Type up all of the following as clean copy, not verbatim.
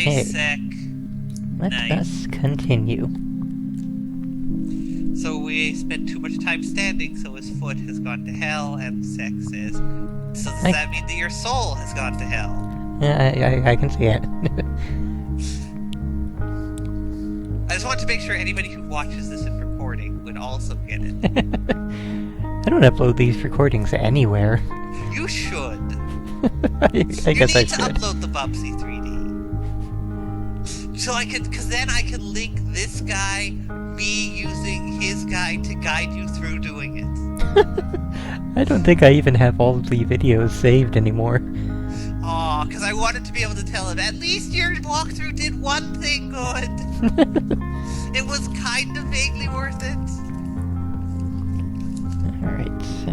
Nice, Sec. Let us continue. So we spent too much time standing, so his foot has gone to hell, and Sec says, so does that mean that your soul has gone to hell? Yeah, I can see it. I just want to make sure anybody who watches this in recording would also get it. I don't upload these recordings anywhere. You should. I guess I should. You need to upload the Bubsy 3D. So I can, because then I can link this guy, me using his guide to guide you through doing it. I don't think I even have all of the videos saved anymore. Aw, because I wanted to be able to tell him, at least your walkthrough did one thing good. It was kind of vaguely worth it. Alright, so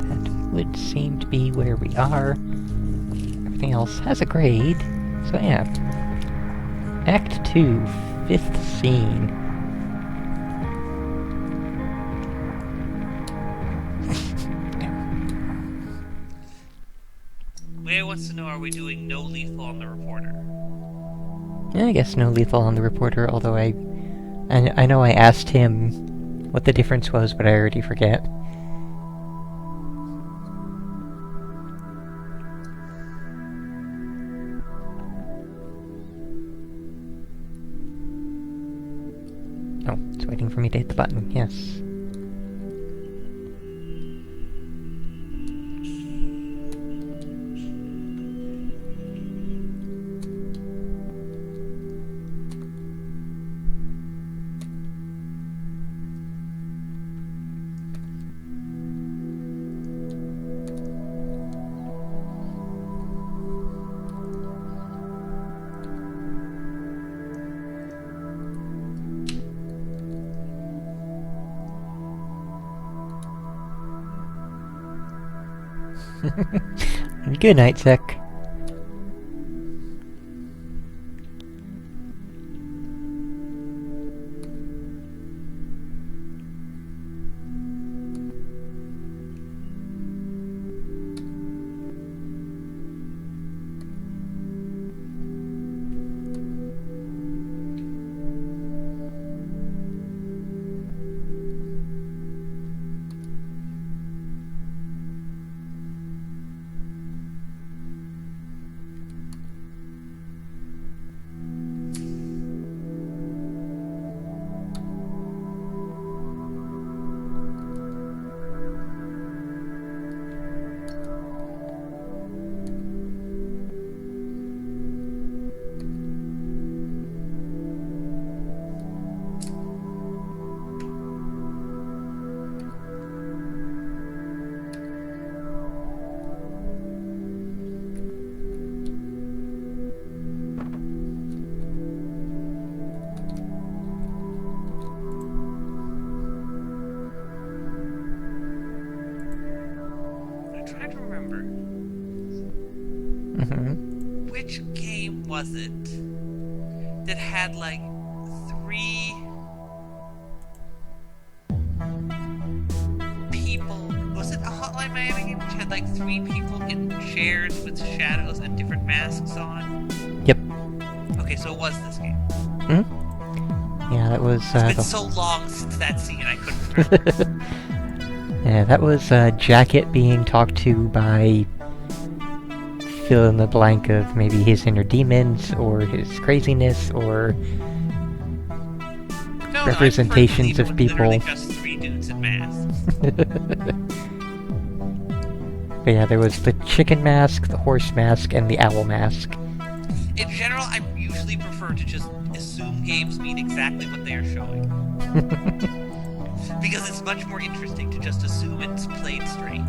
that would seem to be where we are. Everything else has a grade, so yeah. Act 2, 5th scene. Where wants to know, are we doing no lethal on the reporter? Yeah, I guess no lethal on the reporter, although I know I asked him what the difference was, but I already forget. Oh, it's waiting for me to hit the button, yes. Good night, Sec. Which game was it that had like 3 people? Was it a Hotline Miami game which had like 3 people in chairs with shadows and different masks on? Yep. Okay, so it was this game. Yeah, that was it's been so long since that scene I couldn't remember. Yeah, that was Jacket being talked to by fill in the blank of maybe his inner demons, or his craziness, or representations of people. Literally just 3 dudes in masks. But yeah, there was the chicken mask, the horse mask, and the owl mask. In general, I usually prefer to just assume games mean exactly what they are showing. Because it's much more interesting to just assume it's played straight.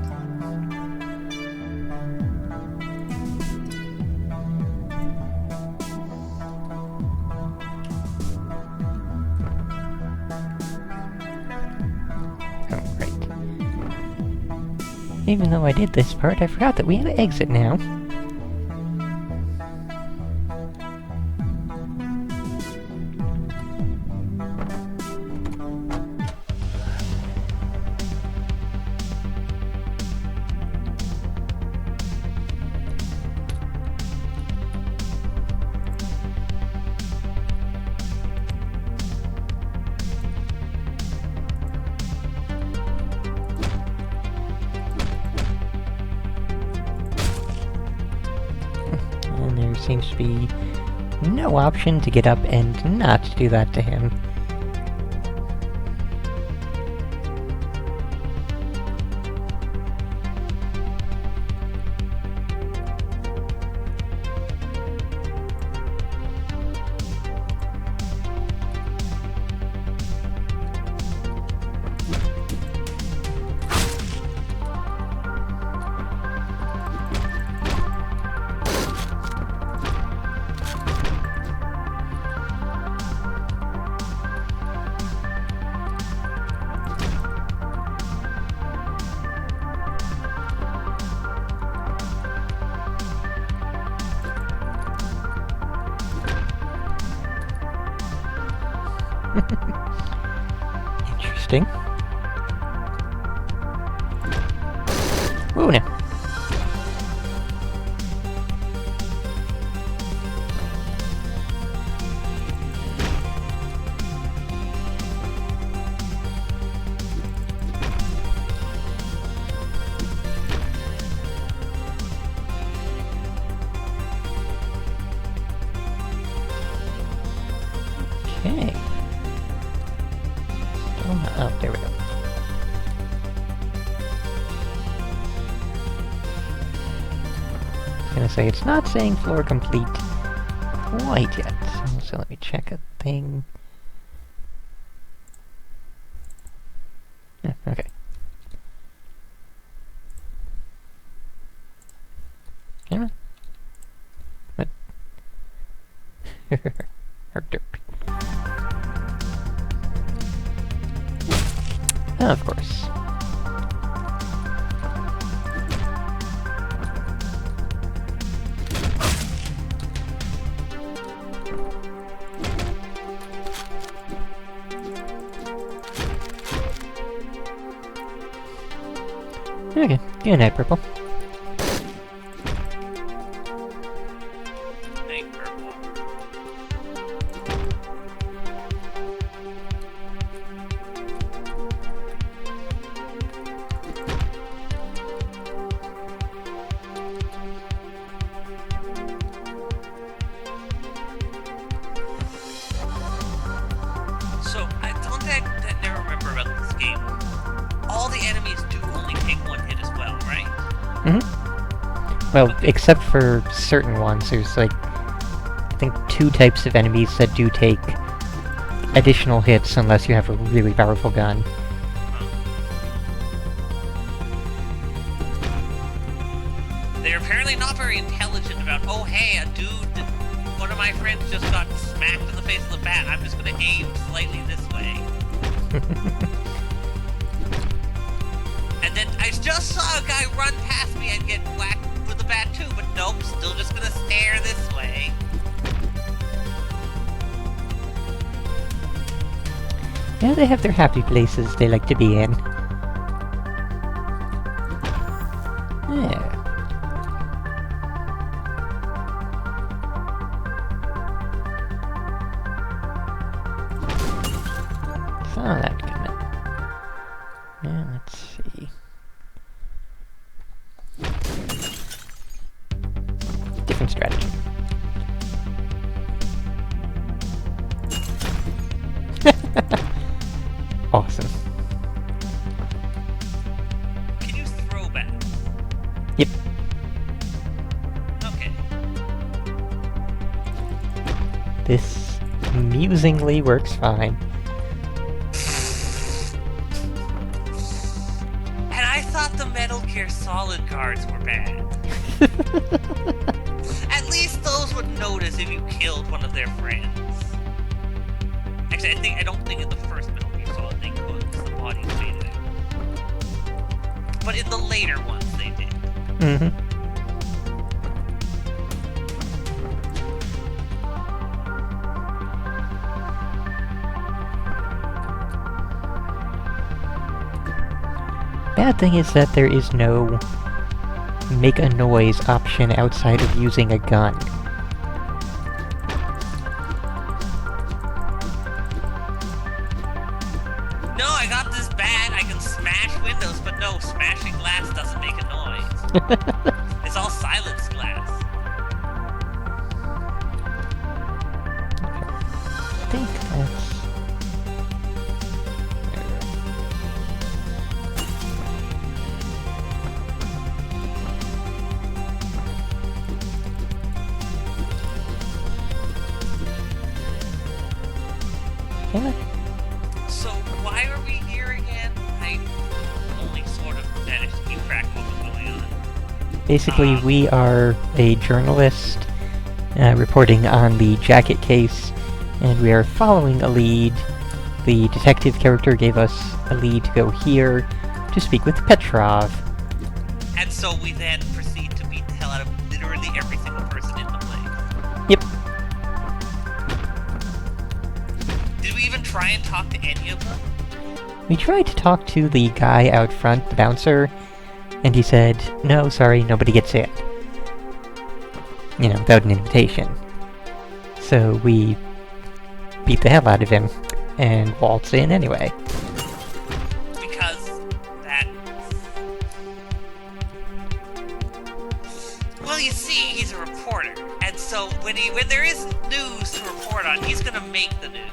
Even though I did this part, I forgot that we have an exit now. seems to be no option to get up and not do that to him. Interesting. Whoa, no. Okay. Oh, there we go. I was gonna say, it's not saying floor complete quite yet. So let me check a thing. Yeah, okay. Camera? What? Herp derp. Oh, of course. Okay, good night, Purple. Hey, Purple. So, one thing I never remember about this game, all the enemies do only take one hit as well, right? Mm-hmm. Well, Okay. except for certain ones. There's, like, I think 2 types of enemies that do take additional hits unless you have a really powerful gun. They're apparently not very intelligent about, oh hey, a dude, one of my friends just got smacked in the face with a bat, I'm just gonna aim slightly this way. And then I just saw a guy run past me and get whacked with a bat too, but nope, still just gonna stare this way. Yeah, they have their happy places they like to be in. Yeah. Saw that coming. Yeah, let's see. Different strategy. Awesome. Can you throw bats? Yep. Okay. This amusingly works fine. And I thought the Metal Gear Solid cards were bad. At least those would notice if you killed one of their friends. Actually, I don't think in the first Metal Gear Solid they could, because the body faded out. But in the later ones, they did. Mm-hmm. Bad thing is that there is no make a noise option outside of using a gun. No, I got this bad, I can smash windows, but no, smashing glass doesn't make a noise. It's all silence glass. Basically, we are a journalist reporting on the jacket case, and we are following a lead. The detective character gave us a lead to go here to speak with Petrov. And so we then proceed to beat the hell out of literally every single person in the place. Yep. Did we even try and talk to any of them? We tried to talk to the guy out front, the bouncer, and he said, "No, sorry, nobody gets in." You know, without an invitation. So we beat the hell out of him and waltz in anyway. Because that... Well, you see, he's a reporter, and so when there is news to report on, he's gonna make the news.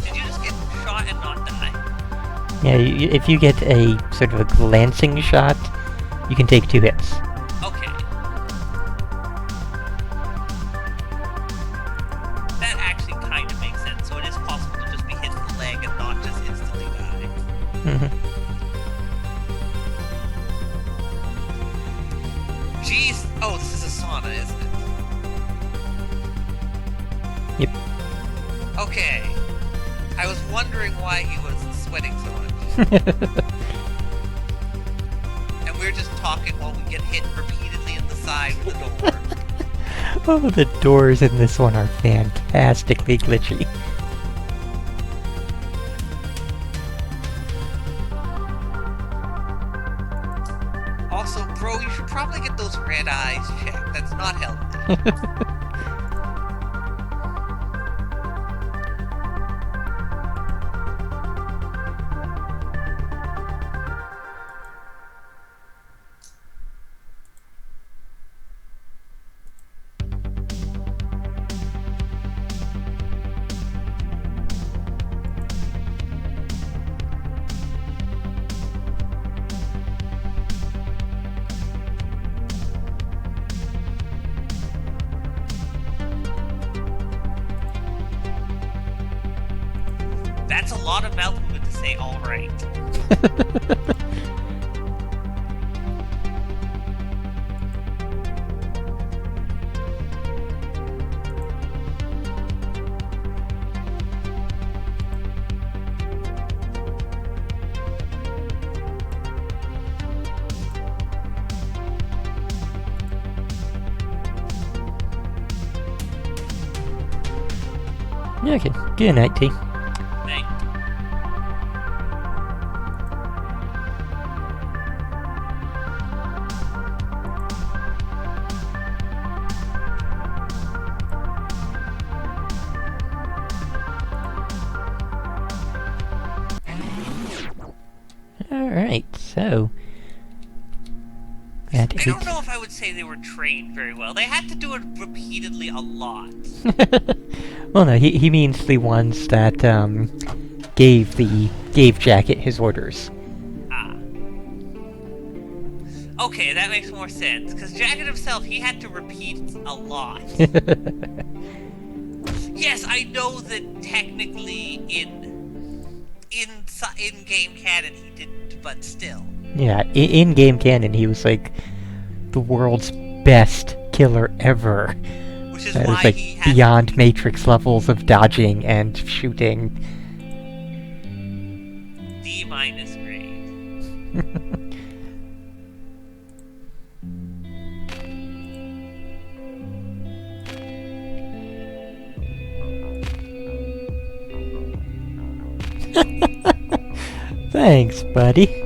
Did you just get shot and not die? Yeah, if you get a sort of a glancing shot, you can take 2 hits. Okay. That actually kind of makes sense, so it is possible to just be hit in the leg and not just instantly die. Jeez. Oh, this is a sauna, isn't it? Yep. Okay. I was wondering why he was sweating so much. And we're just talking while we get hit repeatedly in the side with the door. Oh, the doors in this one are fantastically glitchy. Also, bro, you should probably get those red eyes checked. That's not healthy. That's a lot of mouth movement to say alright. Okay, good night, T. Thank Alright, so... That I don't know if I would say they were trained very well. They had to do it repeatedly a lot. Well, no, he means the ones that, gave Jacket his orders. Ah. Okay, that makes more sense, because Jacket himself, he had to repeat a lot. Yes, I know that technically in game canon he didn't, but still. Yeah, in-game canon, he was like the world's best killer ever. Which is It why was like he has beyond Matrix levels of dodging and shooting. D- grade. Thanks, buddy.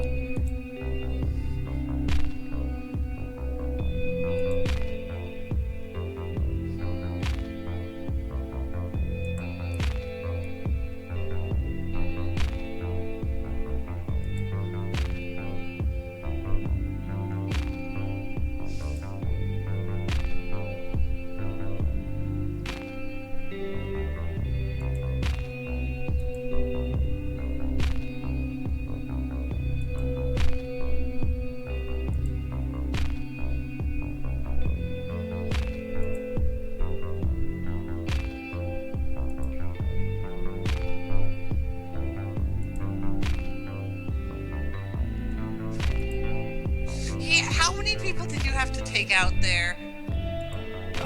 take out there?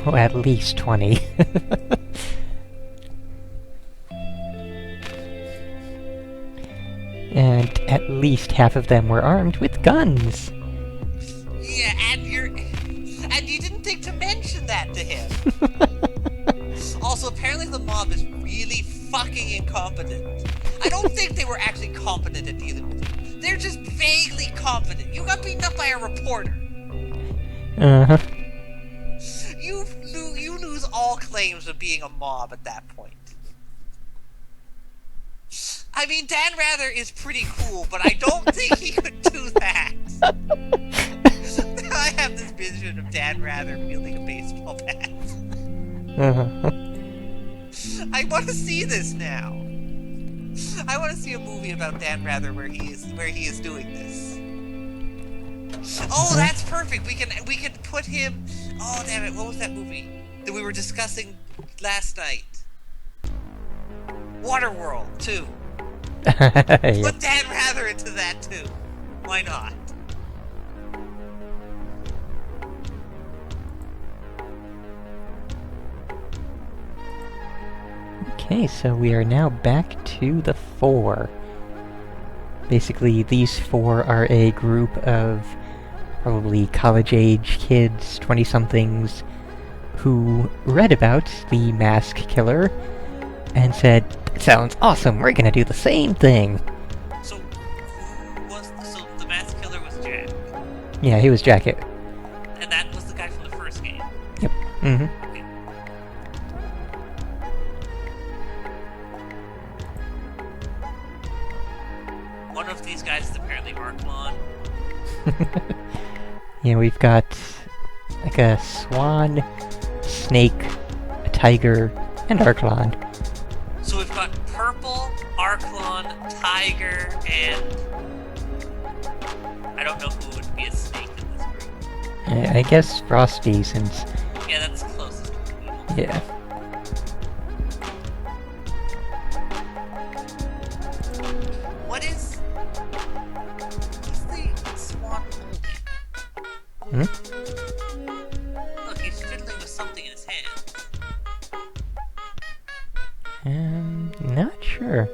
Oh, at least 20. And at least half of them were armed with guns. Yeah, and you didn't think to mention that to him. Also, apparently the mob is really fucking incompetent. I don't think they were actually competent at dealing with you. They're just vaguely competent. You got beaten up by a reporter. Uh-huh. You lose all claims of being a mob at that point. I mean, Dan Rather is pretty cool, but I don't think he could do that. I have this vision of Dan Rather wielding a baseball bat. Uh-huh. I want to see this now. I want to see a movie about Dan Rather where he is doing this. Oh, that's perfect. We can put him. Oh, damn it! What was that movie that we were discussing last night? Waterworld 2. Yep. Put Dan Rather into that too. Why not? Okay, so we are now back to the 4. Basically, these 4 are a group of probably college-age kids, 20-somethings, who read about the mask killer and said, "Sounds awesome, we're gonna do the same thing." So the mask killer was Jack, Yeah, he was Jacket. and that was the guy from the first game. Yep. Mm-hmm. Okay. One of these guys is apparently Arklon. Yeah, we've got like a swan, snake, a tiger, and Arklon. So we've got Purple, Arklon, Tiger, and I don't know who would be a snake in this group. I guess Frosty, since... Yeah, that's closest to Weedle. yeah. What is the swan holding? Hmm? Look, he's fiddling with something in his hand. Not sure.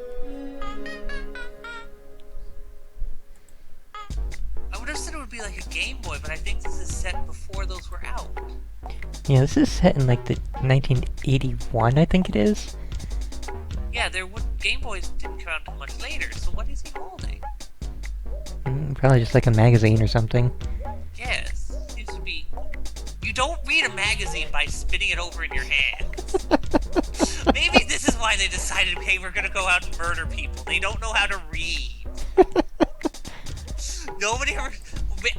I would have said it would be like a Game Boy, but I think this is set before those were out. Yeah, this is set in like the 1981, I think it is. Yeah, Game Boys didn't come out until much later, so what is he holding? Probably just like a magazine or something. Yes, seems to be. You don't read a magazine by spinning it over in your hands. Maybe this is why they decided, hey, we're gonna go out and murder people. They don't know how to read. Nobody ever.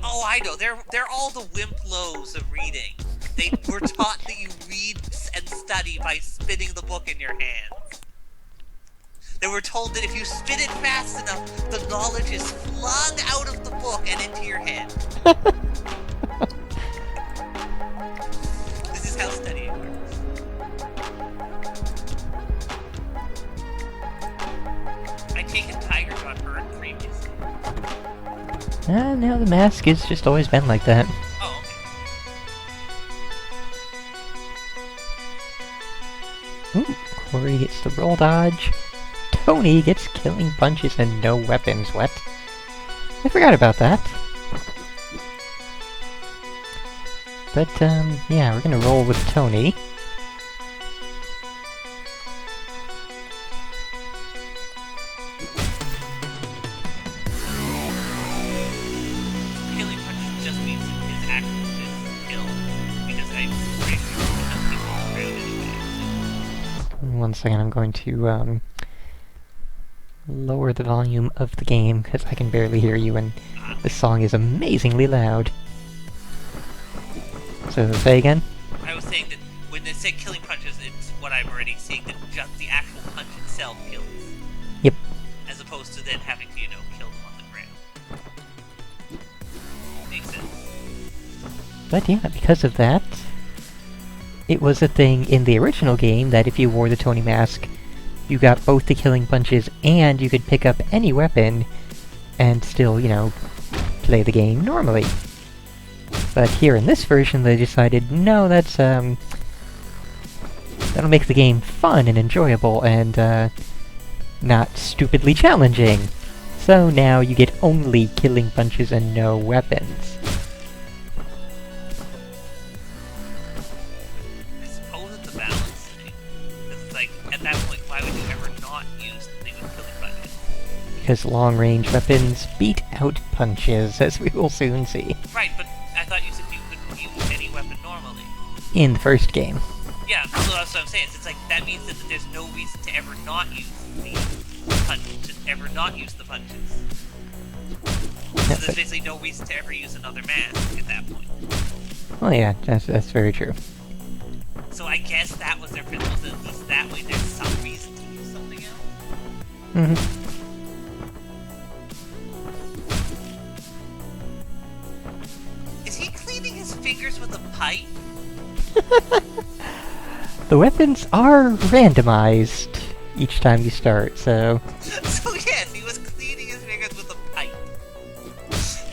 Oh, I know. They're all the wimp lows of reading. They were taught that you read and study by spinning the book in your hands. They were told that if you spin it fast enough, the knowledge is flung out of the book and into your head. This is how studying works. I take it Tiger got hurt previously. No, the mask has just always been like that. Oh, okay. Ooh, Corey gets the roll dodge. Tony gets killing punches and no weapons. What? I forgot about that. But, yeah, we're gonna roll with Tony. Killing punch just means his actual fist kill, because I'm pretty sure enough people on the ground anyway. One second, I'm going to, lower the volume of the game, because I can barely hear you, and this song is amazingly loud. So, say again? I was saying that when they say killing punches, it's what I'm already seeing, that just the actual punch itself kills. Yep. As opposed to then having to, kill them on the ground. Makes sense. But yeah, because of that, it was a thing in the original game that if you wore the Tony mask, you got both the killing punches and you could pick up any weapon and still, play the game normally. But here in this version, they decided, no, that'll make the game fun and enjoyable and, not stupidly challenging. So now you get only killing punches and no weapons. I suppose it's a balance thing. It's like, at that point, why would you ever not use the thing with killing punches? Because long-range weapons beat out punches, as we will soon see. Right, but I thought you said you couldn't use any weapon normally. In the first game. Yeah, so that's what I'm saying. It's like, that means that there's no reason to ever not use the punches, ever not use the punches. So there's basically no reason to ever use another mask at that point. Well, yeah, that's very true. So I guess that was their principle, that at least that way there's some reason to use something else. Mm-hmm. Is he cleaning his fingers with a pipe? The weapons are randomized each time you start, so... So yes, he was cleaning his fingers with a pipe.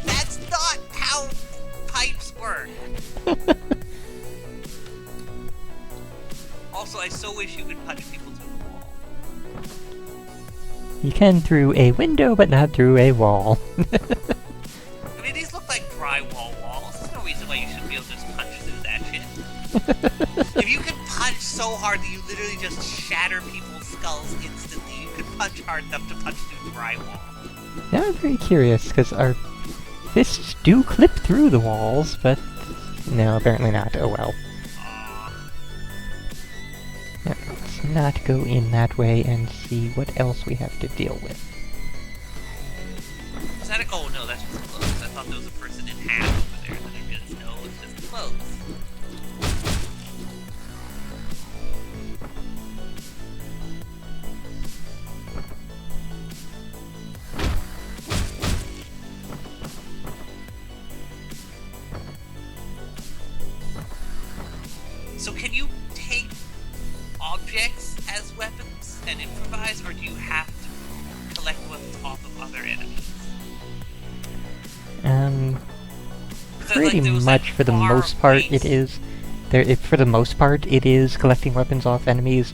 That's not how pipes work. Also, I so wish you could punch people through the wall. You can through a window, but not through a wall. I mean, these look like drywall walls. There's no reason why you shouldn't be able to just punch through that shit. If you can punch so hard that you literally just shatter people's skulls instantly, you could punch hard enough to punch through drywall. Now I'm very curious, because our fists do clip through the walls, but... No, apparently not. Oh well. Yeah, let's not go in that way and see what else we have to deal with. Is that a— oh no, that's just clothes. I thought there was a person in half over there, and then I realized no, it's just clothes. So can you take objects as weapons and improvise, or do you have to collect weapons off of other enemies? Pretty much for the most part it is. For the most part it is collecting weapons off enemies.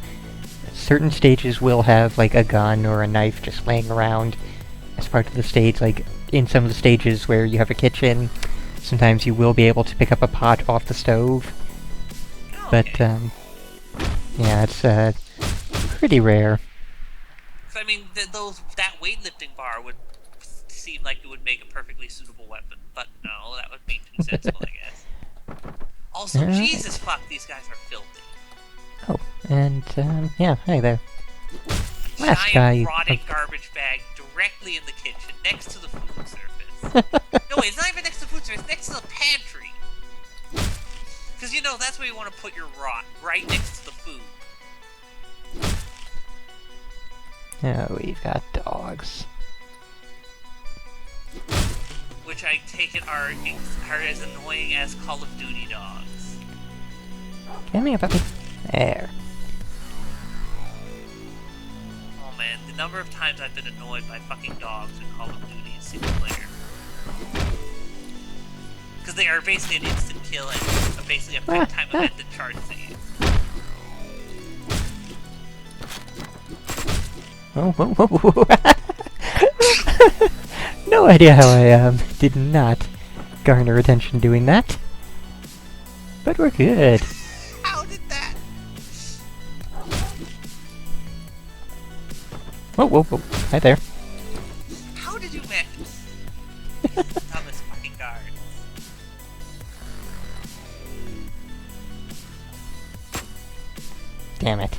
Certain stages will have like a gun or a knife just laying around as part of the stage, like in some of the stages where you have a kitchen, sometimes you will be able to pick up a pot off the stove. But, yeah, it's, pretty rare. So, I mean, that weightlifting bar would seem like it would make a perfectly suitable weapon, but no, that would be too sensible, I guess. Also, Jesus fuck, these guys are filthy. Oh, and, yeah, hi there. Last guy... Giant rotting garbage bag directly in the kitchen, next to the food surface. No, wait, it's not even next to the food surface, it's next to the pantry. Because, you know, that's where you want to put your rot, right next to the food. Oh, we've got dogs. Which I take it are as annoying as Call of Duty dogs. Give me a puppy. There. Oh man, the number of times I've been annoyed by fucking dogs in Call of Duty single player. Because they are basically an instant kill and basically a quick time event that charges at you. Oh, whoa, whoa, whoa. No idea how I, did not garner attention doing that. But we're good. How did that? Whoa, whoa, whoa. Hi there. How did you manage? Dumbest fucking guards. Damn it.